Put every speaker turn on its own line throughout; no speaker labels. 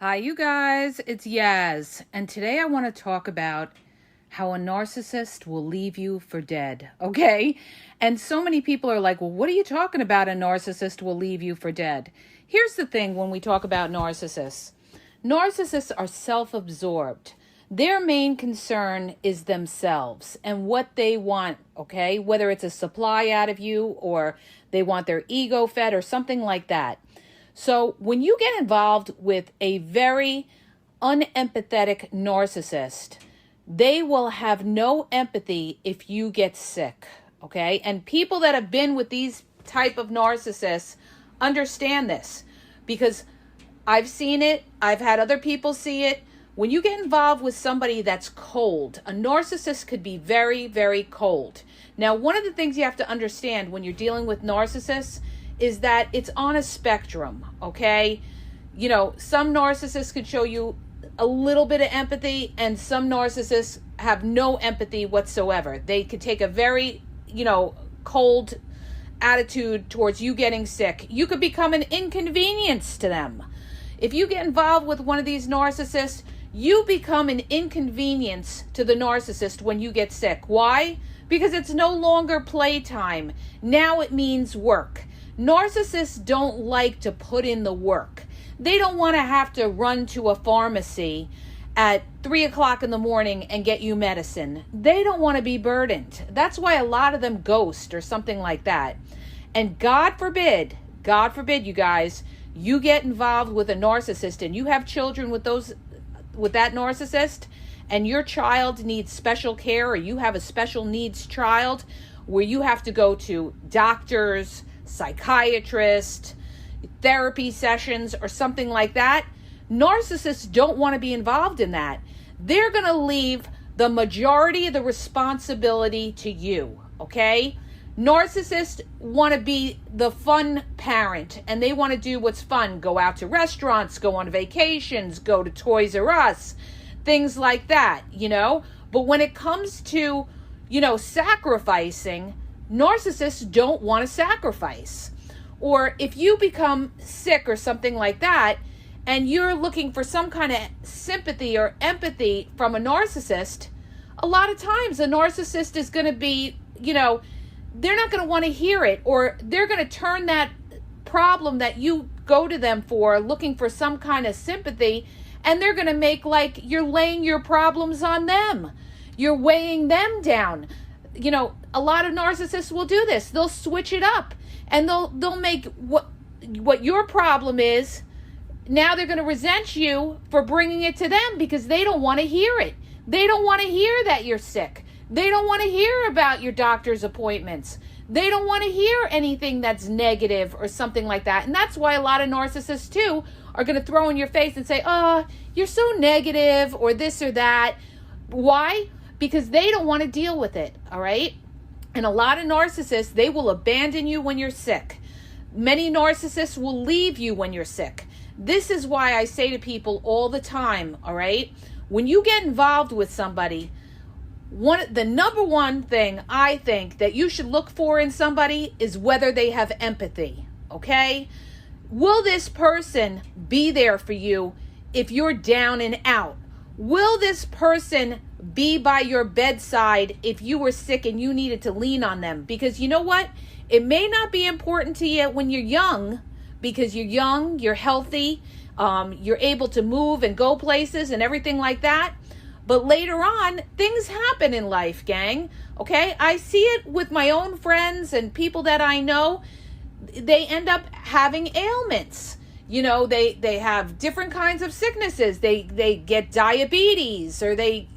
Hi, you guys. It's Yaz. And today I want to talk about how a narcissist will leave you for dead. Okay? And so many people are like, well, what are you talking about? A narcissist will leave you for dead. Here's the thing when we talk about narcissists are self absorbed. Their main concern is themselves and what they want, okay? Whether it's a supply out of you or they want their ego fed or something like that. So when you get involved with a very unempathetic narcissist, they will have no empathy if you get sick, okay? And people that have been with these type of narcissists understand this because I've seen it. I've had other people see it. When you get involved with somebody that's cold, a narcissist could be very, very cold. Now, one of the things you have to understand when you're dealing with narcissists is that it's on a spectrum, okay? You know, some narcissists could show you a little bit of empathy and some narcissists have no empathy whatsoever. They could take a very, cold attitude towards you getting sick. You could become an inconvenience to them. If you get involved with one of these narcissists, you become an inconvenience to the narcissist when you get sick. Why? Because it's no longer playtime. Now it means work. Narcissists don't like to put in the work. They don't want to have to run to a pharmacy at 3 o'clock in the morning and get you medicine. They don't want to be burdened. That's why a lot of them ghost or something like that. And God forbid, you guys, you get involved with a narcissist and you have children with that narcissist and your child needs special care or you have a special needs child where you have to go to doctors, psychiatrist, therapy sessions, or something like that. Narcissists don't want to be involved in that. They're going to leave the majority of the responsibility to you, okay? Narcissists want to be the fun parent, and they want to do what's fun. Go out to restaurants, go on vacations, go to Toys R Us, things like that, But when it comes to, sacrificing, narcissists don't want to sacrifice. Or if you become sick or something like that, and you're looking for some kind of sympathy or empathy from a narcissist, a lot of times a narcissist is going to be, they're not going to want to hear it, or they're going to turn that problem that you go to them for, looking for some kind of sympathy, and they're going to make like you're laying your problems on them. You're weighing them down. A lot of narcissists will do this. They'll switch it up and they'll make what your problem is. Now they're going to resent you for bringing it to them because they don't want to hear it. They don't want to hear that you're sick. They don't want to hear about your doctor's appointments. They don't want to hear anything that's negative or something like that. And that's why a lot of narcissists too are going to throw in your face and say, oh, you're so negative or this or that. Why? Because they don't want to deal with it, all right? And a lot of narcissists, they will abandon you when you're sick. Many narcissists will leave you when you're sick. This is why I say to people all the time, all right? When you get involved with somebody, the number one thing I think that you should look for in somebody is whether they have empathy, okay? Will this person be there for you if you're down and out? Will this person be by your bedside if you were sick and you needed to lean on them? Because you know what? It may not be important to you when you're young, because you're young, you're healthy, you're able to move and go places and everything like that. But later on, things happen in life, gang. Okay? I see it with my own friends and people that I know. They end up having ailments. They have different kinds of sicknesses. They get diabetes, or they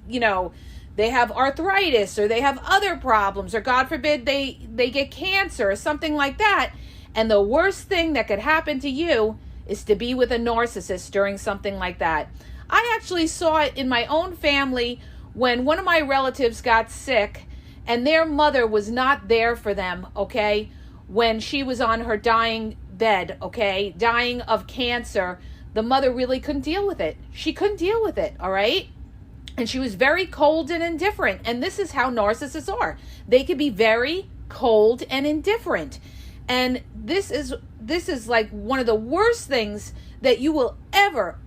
have arthritis, or they have other problems, or God forbid they get cancer or something like that. And the worst thing that could happen to you is to be with a narcissist during something like that. I actually saw it in my own family when one of my relatives got sick and their mother was not there for them, okay, when she was on her dying bed, okay, dying of cancer. The mother really couldn't deal with it. She couldn't deal with it, all right? And she was very cold and indifferent. And this is how narcissists are. They can be very cold and indifferent. And this is like one of the worst things that you will ever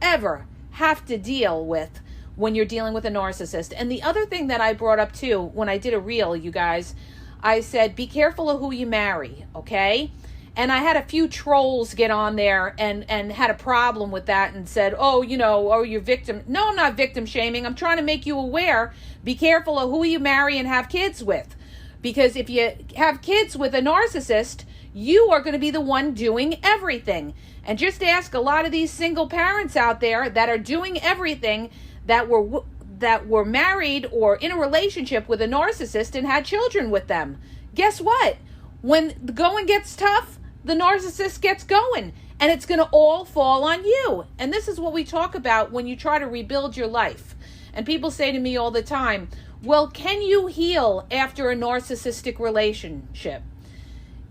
have to deal with when you're dealing with a narcissist. And the other thing that I brought up too, when I did a reel, you guys, I said, be careful of who you marry, okay? And I had a few trolls get on there and had a problem with that and said, oh, you're victim. No, I'm not victim shaming. I'm trying to make you aware. Be careful of who you marry and have kids with. Because if you have kids with a narcissist, you are going to be the one doing everything. And just ask a lot of these single parents out there that are doing everything, that were married or in a relationship with a narcissist and had children with them. Guess what? When the going gets tough, the narcissist gets going, and it's going to all fall on you. And this is what we talk about when you try to rebuild your life. And people say to me all the time, well, can you heal after a narcissistic relationship?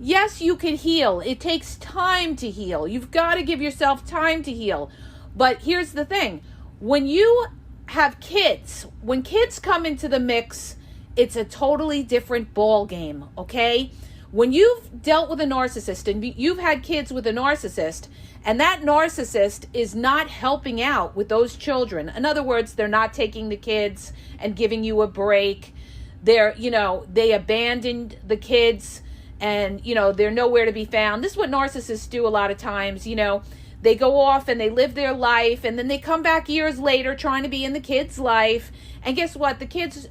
Yes, you can heal. It takes time to heal. You've got to give yourself time to heal. But here's the thing. When you have kids, when kids come into the mix, it's a totally different ball game, okay? When you've dealt with a narcissist and you've had kids with a narcissist, and that narcissist is not helping out with those children, in other words, they're not taking the kids and giving you a break, they abandoned the kids and, they're nowhere to be found. This is what narcissists do a lot of times, They go off and they live their life, and then they come back years later trying to be in the kid's life. And guess what? The kids,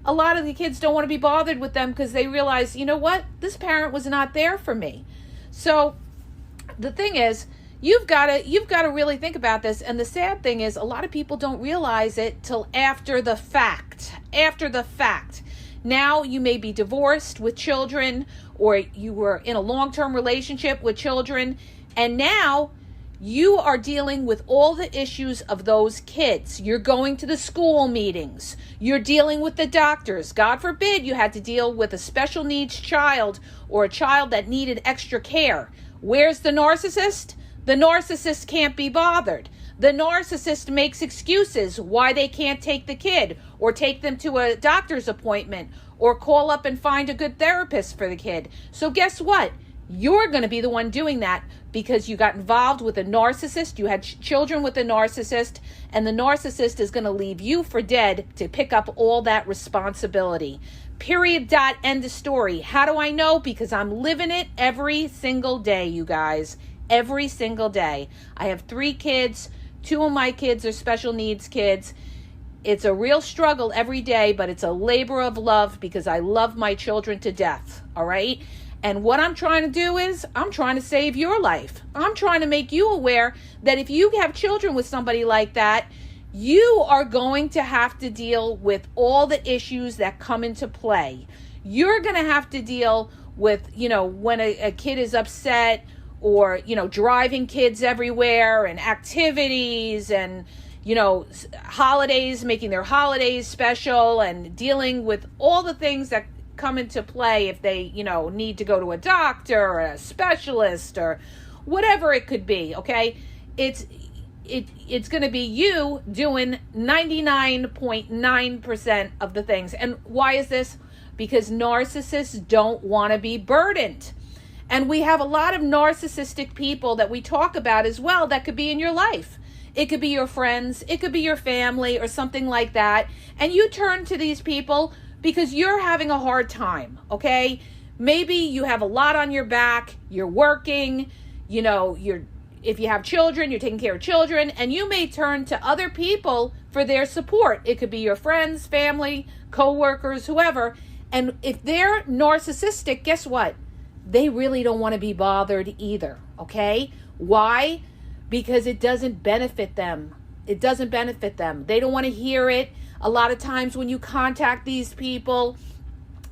a lot of the kids don't want to be bothered with them because they realize, this parent was not there for me. So the thing is, you've got to really think about this. And the sad thing is, a lot of people don't realize it till after the fact. After the fact. Now you may be divorced with children, or you were in a long-term relationship with children, and now you are dealing with all the issues of those kids. You're going to the school meetings. You're dealing with the doctors. God forbid you had to deal with a special needs child or a child that needed extra care. Where's the narcissist? The narcissist can't be bothered. The narcissist makes excuses why they can't take the kid or take them to a doctor's appointment or call up and find a good therapist for the kid. So guess what? You're going to be the one doing that because you got involved with a narcissist, you had children with a narcissist, and the narcissist is going to leave you for dead to pick up all that responsibility. Period. Dot. End of story. How do I know? Because I'm living it every single day, you guys. Every single day. I have 3 kids. 2 of my kids are special needs kids. It's a real struggle every day, but it's a labor of love because I love my children to death. All right? And what I'm trying to do is I'm trying to save your life. I'm trying to make you aware that if you have children with somebody like that, you are going to have to deal with all the issues that come into play. You're going to have to deal with, when a kid is upset or, driving kids everywhere and activities and, holidays, making their holidays special and dealing with all the things that come into play if they, need to go to a doctor or a specialist or whatever it could be, okay? It's going to be you doing 99.9% of the things. And why is this? Because narcissists don't want to be burdened. And we have a lot of narcissistic people that we talk about as well that could be in your life. It could be your friends, it could be your family or something like that. And you turn to these people because you're having a hard time, okay? Maybe you have a lot on your back, you're working, if you have children, you're taking care of children, and you may turn to other people for their support. It could be your friends, family, co-workers, whoever. And if they're narcissistic, guess what? They really don't want to be bothered either, okay? Why? Because it doesn't benefit them. It doesn't benefit them. They don't want to hear it. A lot of times when you contact these people,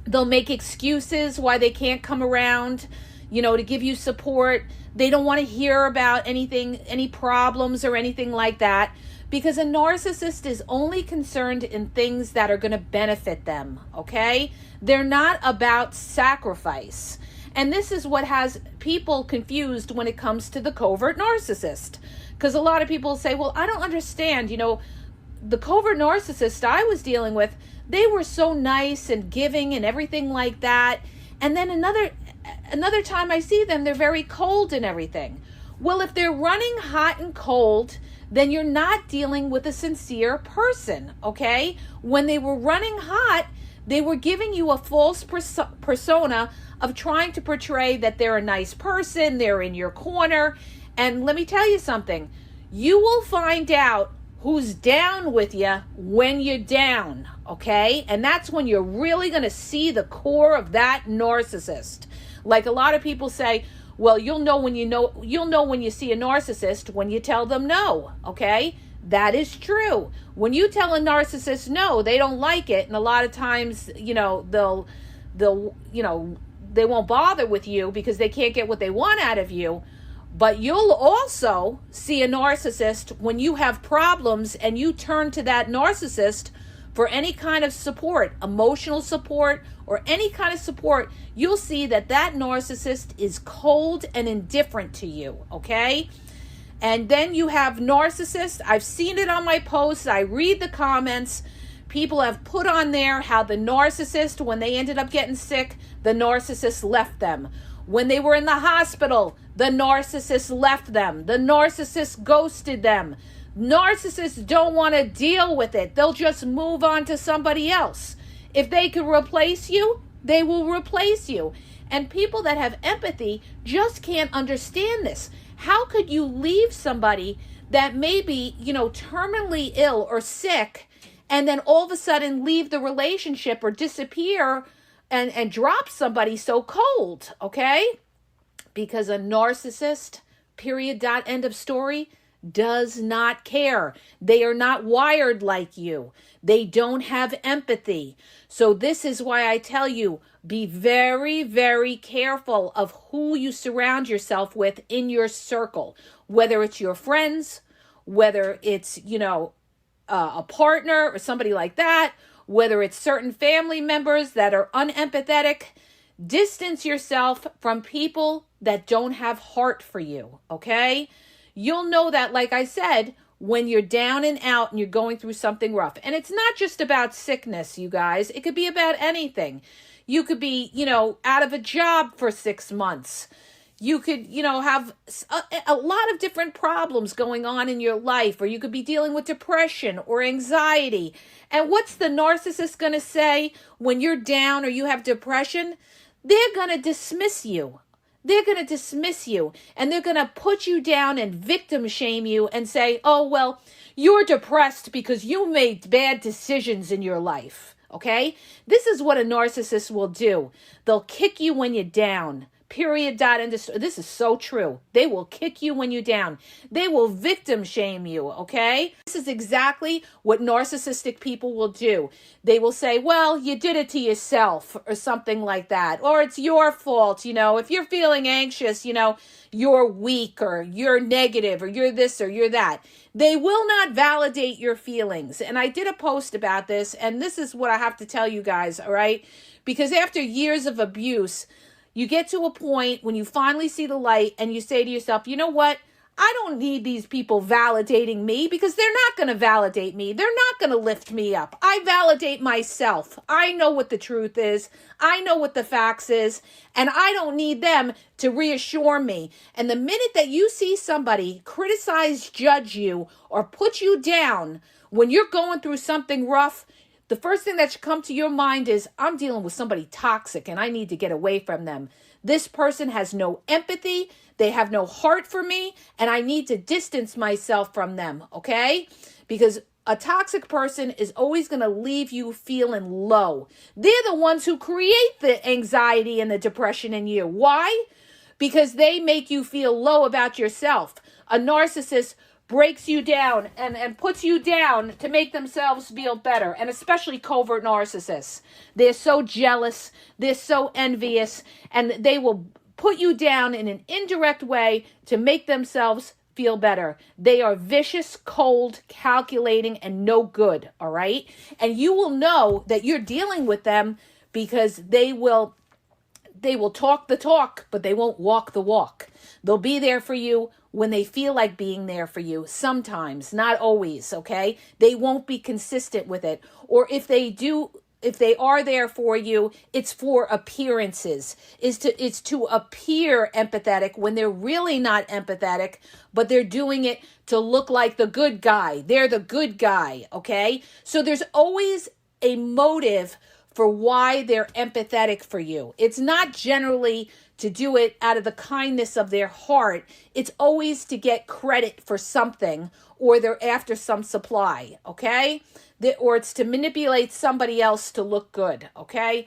they'll make excuses why they can't come around, to give you support. They don't want to hear about anything, any problems or anything like that, because a narcissist is only concerned in things that are going to benefit them, okay? They're not about sacrifice. And this is what has people confused when it comes to the covert narcissist. Because a lot of people say, well, I don't understand, the covert narcissist I was dealing with, they were so nice and giving and everything like that. And then Another time I see them, they're very cold and everything. Well, if they're running hot and cold, then you're not dealing with a sincere person, okay? When they were running hot, they were giving you a false persona of trying to portray that they're a nice person, they're in your corner. And let me tell you something. You will find out who's down with you when you're down, okay? And that's when you're really going to see the core of that narcissist. Like a lot of people say, well, you'll know when you see a narcissist when you tell them no, okay? That is true. When you tell a narcissist no, they don't like it, and a lot of times, they'll they won't bother with you because they can't get what they want out of you. But you'll also see a narcissist when you have problems and you turn to that narcissist for any kind of support, emotional support, or any kind of support. You'll see that narcissist is cold and indifferent to you, okay? And then you have narcissists. I've seen it on my posts. I read the comments. People have put on there how the narcissist, when they ended up getting sick, the narcissist left them. When they were in the hospital, the narcissist left them. The narcissist ghosted them. Narcissists don't want to deal with it. They'll just move on to somebody else. If they can replace you, they will replace you. And people that have empathy just can't understand this. How could you leave somebody that may be, terminally ill or sick, and then all of a sudden leave the relationship or disappear and drop somebody so cold, okay? Because a narcissist, period, end of story, does not care. They are not wired like you. They don't have empathy. So this is why I tell you, be very, very careful of who you surround yourself with in your circle, whether it's your friends, whether it's, a partner or somebody like that, whether it's certain family members that are unempathetic. Distance yourself from people that don't have heart for you, okay? You'll know that, like I said, when you're down and out and you're going through something rough. And it's not just about sickness, you guys. It could be about anything. You could be, out of a job for 6 months. You could, have a lot of different problems going on in your life, or you could be dealing with depression or anxiety. And what's the narcissist going to say when you're down or you have depression? They're going to dismiss you. They're going to dismiss you, and they're going to put you down and victim shame you and say, oh, well, you're depressed because you made bad decisions in your life, okay? This is what a narcissist will do. They'll kick you when you're down. Period. This is so true. They will kick you when you're down. They will victim shame you, okay? This is exactly what narcissistic people will do. They will say, well, you did it to yourself or something like that. Or it's your fault, if you're feeling anxious, you're weak or you're negative or you're this or you're that. They will not validate your feelings. And I did a post about this, and this is what I have to tell you guys, all right? Because after years of abuse, you get to a point when you finally see the light and you say to yourself, you know what? I don't need these people validating me because they're not going to validate me. They're not going to lift me up. I validate myself. I know what the truth is. I know what the facts is. And I don't need them to reassure me. And the minute that you see somebody criticize, judge you, or put you down when you're going through something rough, the first thing that should come to your mind is, I'm dealing with somebody toxic and I need to get away from them. This person has no empathy. They have no heart for me, and I need to distance myself from them, okay? Because a toxic person is always going to leave you feeling low. They're the ones who create the anxiety and the depression in you. Why? Because they make you feel low about yourself. A narcissist breaks you down and puts you down to make themselves feel better, and especially covert narcissists. They're so jealous, they're so envious, and they will put you down in an indirect way to make themselves feel better. They are vicious, cold, calculating, and no good, all right? And you will know that you're dealing with them because they will talk the talk, but they won't walk the walk. They'll be there for you when they feel like being there for you. Sometimes, not always, okay? They won't be consistent with it. Or if they do if they are there for you, it's for appearances. It's to appear empathetic when they're really not empathetic, but they're doing it to look like the good guy. They're the good guy, okay? So there's always a motive for why they're empathetic for you. It's not generally to do it out of the kindness of their heart. It's always to get credit for something, or they're after some supply, okay? Or it's to manipulate somebody else to look good, okay?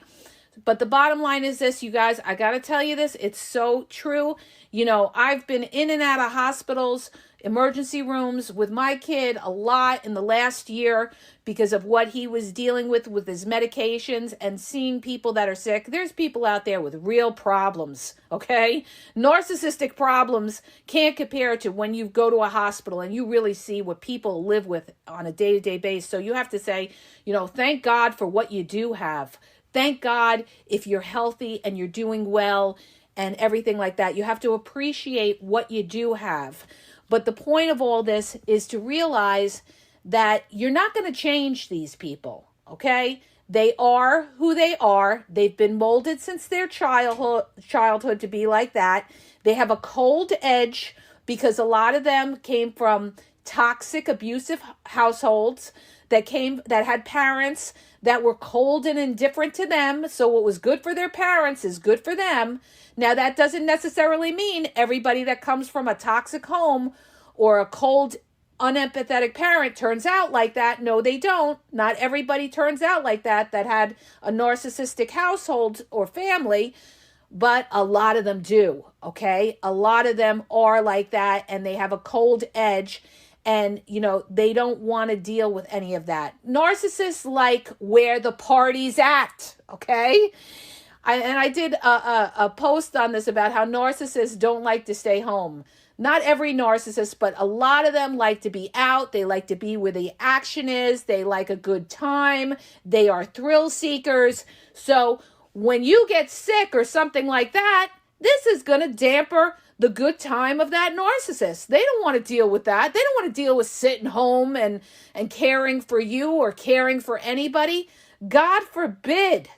But the bottom line is this, you guys, I got to tell you this, it's so true. You know, I've been in and out of hospitals, emergency rooms with my kid a lot in the last year because of what he was dealing with his medications, and seeing people that are sick. There's people out there with real problems, okay? Narcissistic problems can't compare to when you go to a hospital and you really see what people live with on a day-to-day basis. So you have to say, you know, thank God for what you do have. Thank God if you're healthy and you're doing well and everything like that. You have to appreciate what you do have. But the point of all this is to realize that you're not going to change these people, okay? They are who they are. They've been molded since their childhood to be like that. They have a cold edge because a lot of them came from toxic, abusive households that had parents that were cold and indifferent to them. So what was good for their parents is good for them. Now, that doesn't necessarily mean everybody that comes from a toxic home or a cold, unempathetic parent turns out like that. No, they don't. Not everybody turns out like that had a narcissistic household or family, but a lot of them do, okay? A lot of them are like that, and they have a cold edge. And, you know, they don't want to deal with any of that. Narcissists like where the party's at, okay? I did a post on this about how narcissists don't like to stay home. Not every narcissist, but a lot of them like to be out. They like to be where the action is. They like a good time. They are thrill seekers. So when you get sick or something like that, this is going to damper the good time of that narcissist. They don't want to deal with that. They don't want to deal with sitting home and caring for you or caring for anybody. God forbid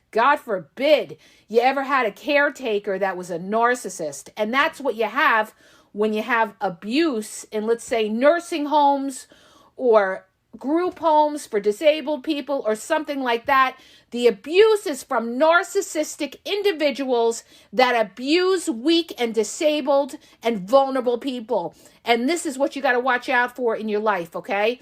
you ever had a caretaker that was a narcissist. And that's what you have when you have abuse in, let's say, nursing homes or group homes for disabled people or something like that. The abuse is from narcissistic individuals that abuse weak and disabled and vulnerable people. And this is what you got to watch out for in your life, okay?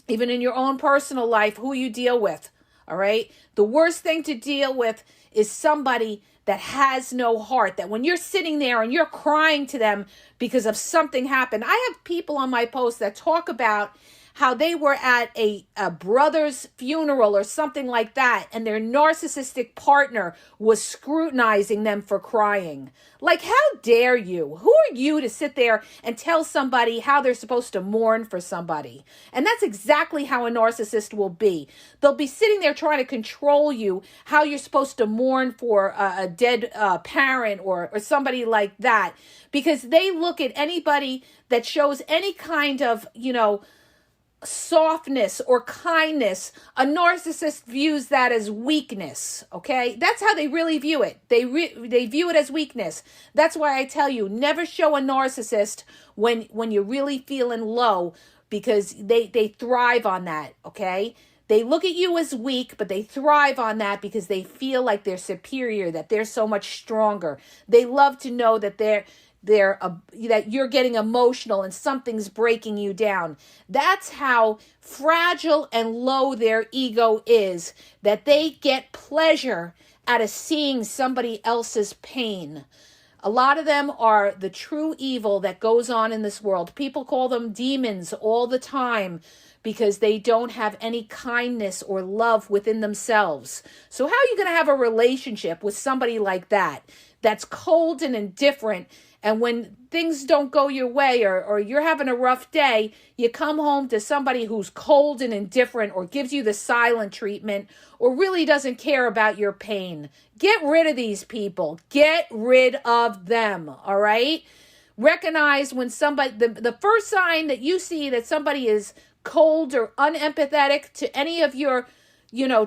Even in your own personal life, who you deal with, all right? The worst thing to deal with is somebody that has no heart, that when you're sitting there and you're crying to them because of something happened. I have people on my post that talk about how they were at a brother's funeral or something like that, and their narcissistic partner was scrutinizing them for crying. Like, how dare you? Who are you to sit there and tell somebody how they're supposed to mourn for somebody? And that's exactly how a narcissist will be. They'll be sitting there trying to control you, how you're supposed to mourn for a dead parent or somebody like that, because they look at anybody that shows any kind of, you know, softness or kindness. A narcissist views that as weakness, okay? That's how they really view it. They view it as weakness. That's why I tell you, never show a narcissist when you're really feeling low, because they thrive on that, okay? They look at you as weak, but they thrive on that because they feel like they're superior, that they're so much stronger. They love to know that that you're getting emotional and something's breaking you down. That's how fragile and low their ego is, that they get pleasure out of seeing somebody else's pain. A lot of them are the true evil that goes on in this world. People call them demons all the time because they don't have any kindness or love within themselves. So how are you going to have a relationship with somebody like that, that's cold and indifferent? And when things don't go your way or you're having a rough day, you come home to somebody who's cold and indifferent or gives you the silent treatment or really doesn't care about your pain. Get rid of these people. Get rid of them, all right? Recognize when somebody, the first sign that you see that somebody is cold or unempathetic to any of your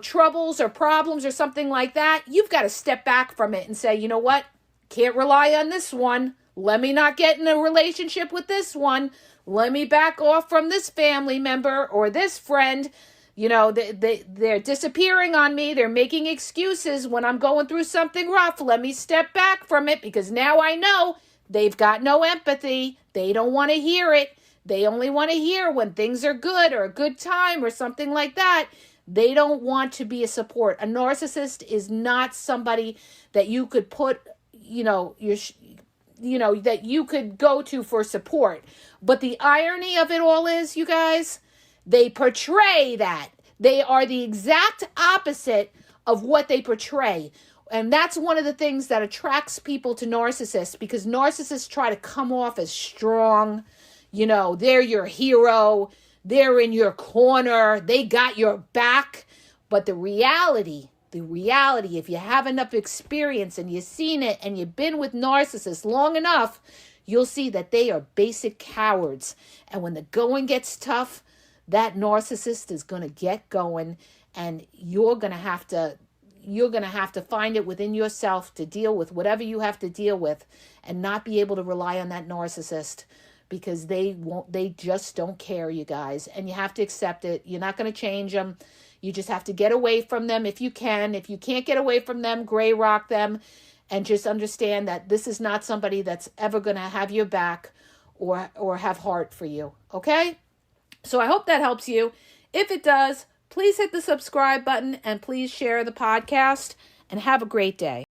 troubles or problems or something like that, you've got to step back from it and say, you know what? Can't rely on this one. Let me not get in a relationship with this one. Let me back off from this family member or this friend. They're disappearing on me. They're making excuses when I'm going through something rough. Let me step back from it because now I know they've got no empathy. They don't want to hear it. They only want to hear when things are good or a good time or something like that. They don't want to be a support. A narcissist is not somebody that you could put, that you could go to for support. But the irony of it all is, you guys, they portray that. They are the exact opposite of what they portray. And that's one of the things that attracts people to narcissists, because narcissists try to come off as strong. They're your hero. They're in your corner. They got your back. But the reality, if you have enough experience and you've seen it and you've been with narcissists long enough, you'll see that they are basic cowards. And when the going gets tough, that narcissist is going to get going, and you're going to have to find it within yourself to deal with whatever you have to deal with and not be able to rely on that narcissist, because they just don't care, you guys. And you have to accept it. You're not going to change them. You just have to get away from them if you can. If you can't get away from them, gray rock them, and just understand that this is not somebody that's ever going to have your back or have heart for you. Okay? So I hope that helps you. If it does, please hit the subscribe button and please share the podcast, and have a great day.